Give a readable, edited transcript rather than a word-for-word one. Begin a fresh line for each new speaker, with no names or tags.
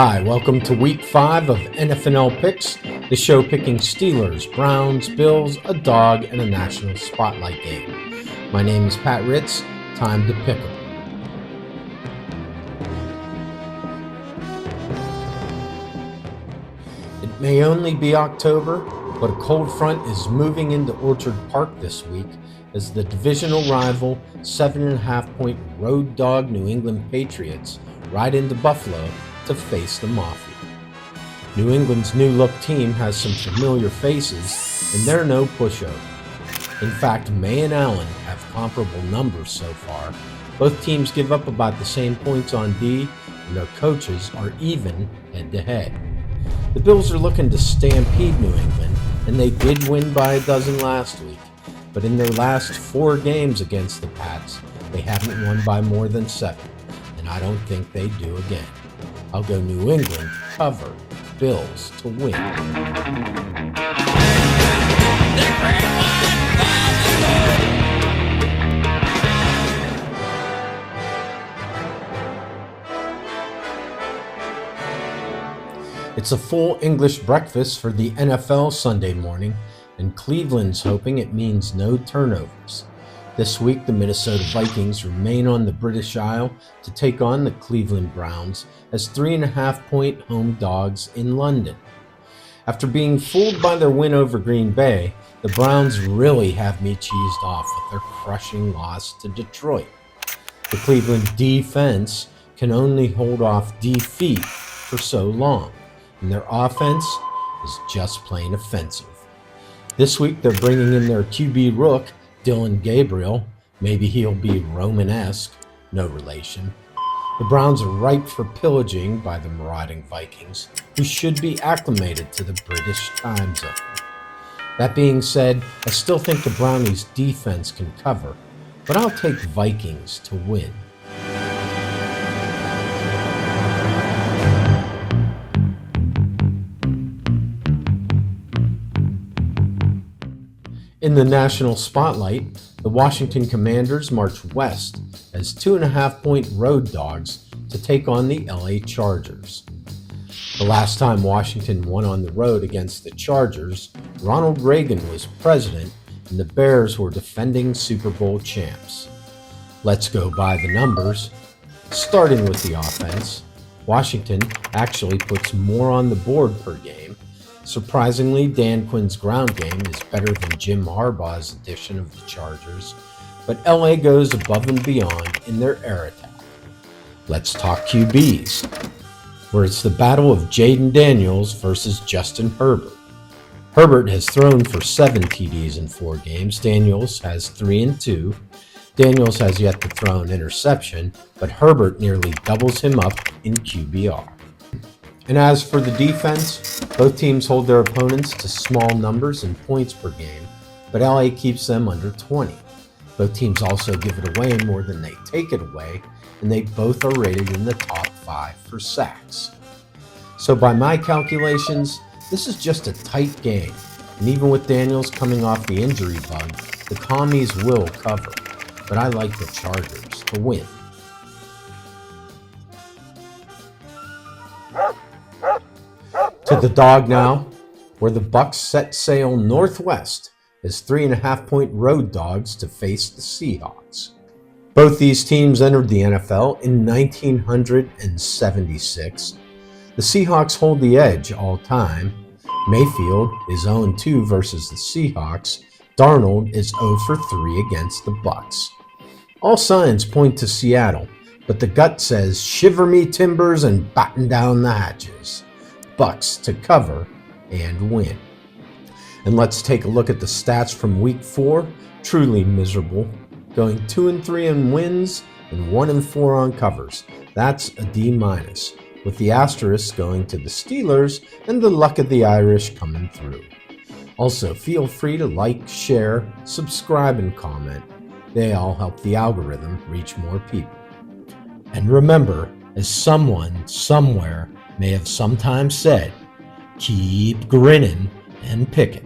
Hi, welcome to Week 5 of NFnL Pics, the show picking Steelers, Browns, Bills, a dog, and a national spotlight game. My name is Pat Ritz. Time to pick 'em. It may only be October, but a cold front is moving into Orchard Park this week as the divisional rival 7.5-point road dog New England Patriots ride into Buffalo to face the Mafia. New England's new-look team has some familiar faces, and they're no pushover. In fact, May and Allen have comparable numbers so far. Both teams give up about the same points on D, and their coaches are even head-to-head. The Bills are looking to stampede New England, and they did win by a dozen last week. But in their last 4 games against the Pats, they haven't won by more than 7, and I don't think they do again. I'll go New England to cover, Bills to win. It's a full English breakfast for the NFL Sunday morning, and Cleveland's hoping it means no turnovers. This week, the Minnesota Vikings remain on the British Isle to take on the Cleveland Browns as 3.5-point home dogs in London. After being fooled by their win over Green Bay, the Browns really have me cheesed off with their crushing loss to Detroit. The Cleveland defense can only hold off defeat for so long, and their offense is just plain offensive. This week, they're bringing in their QB rook, Dylan Gabriel. Maybe he'll be Roman-esque, no relation. The Browns are ripe for pillaging by the marauding Vikings, who should be acclimated to the British time zone. That being said, I still think the Brownies' defense can cover, but I'll take Vikings to win. In the national spotlight, the Washington Commanders march west as 2.5-point road dogs to take on the LA Chargers. The last time Washington won on the road against the Chargers, Ronald Reagan was president and the Bears were defending Super Bowl champs. Let's go by the numbers. Starting with the offense, Washington actually puts more on the board per game. Surprisingly, Dan Quinn's ground game is better than Jim Harbaugh's edition of the Chargers, but LA goes above and beyond in their air attack. Let's talk QBs, where it's the battle of Jaden Daniels versus Justin Herbert. Herbert has thrown for 7 TDs in 4 games. Daniels has 3 and 2. Daniels has yet to throw an interception, but Herbert nearly doubles him up in QBR. And as for the defense, both teams hold their opponents to small numbers in points per game, but LA keeps them under 20. Both teams also give it away more than they take it away, and they both are rated in the top 5 for sacks. So by my calculations, this is just a tight game, and even with Daniels coming off the injury bug, the Commies will cover, but I like the Chargers to win. To the dog now, where the Bucs set sail northwest as 3.5-point road dogs to face the Seahawks. Both these teams entered the NFL in 1976. The Seahawks hold the edge all time. Mayfield is 0-2 versus the Seahawks. Darnold is 0 for 3 against the Bucs. All signs point to Seattle, but the gut says shiver me timbers and batten down the hatches. Bucs to cover and win. And let's take a look at the stats from week 4. Truly miserable. Going 2-3 in wins and 1-4 on covers. That's a D-, with the asterisk going to the Steelers and the luck of the Irish coming through. Also, feel free to like, share, subscribe, and comment. They all help the algorithm reach more people. And remember, as someone somewhere may have sometimes said, keep grinning and picking.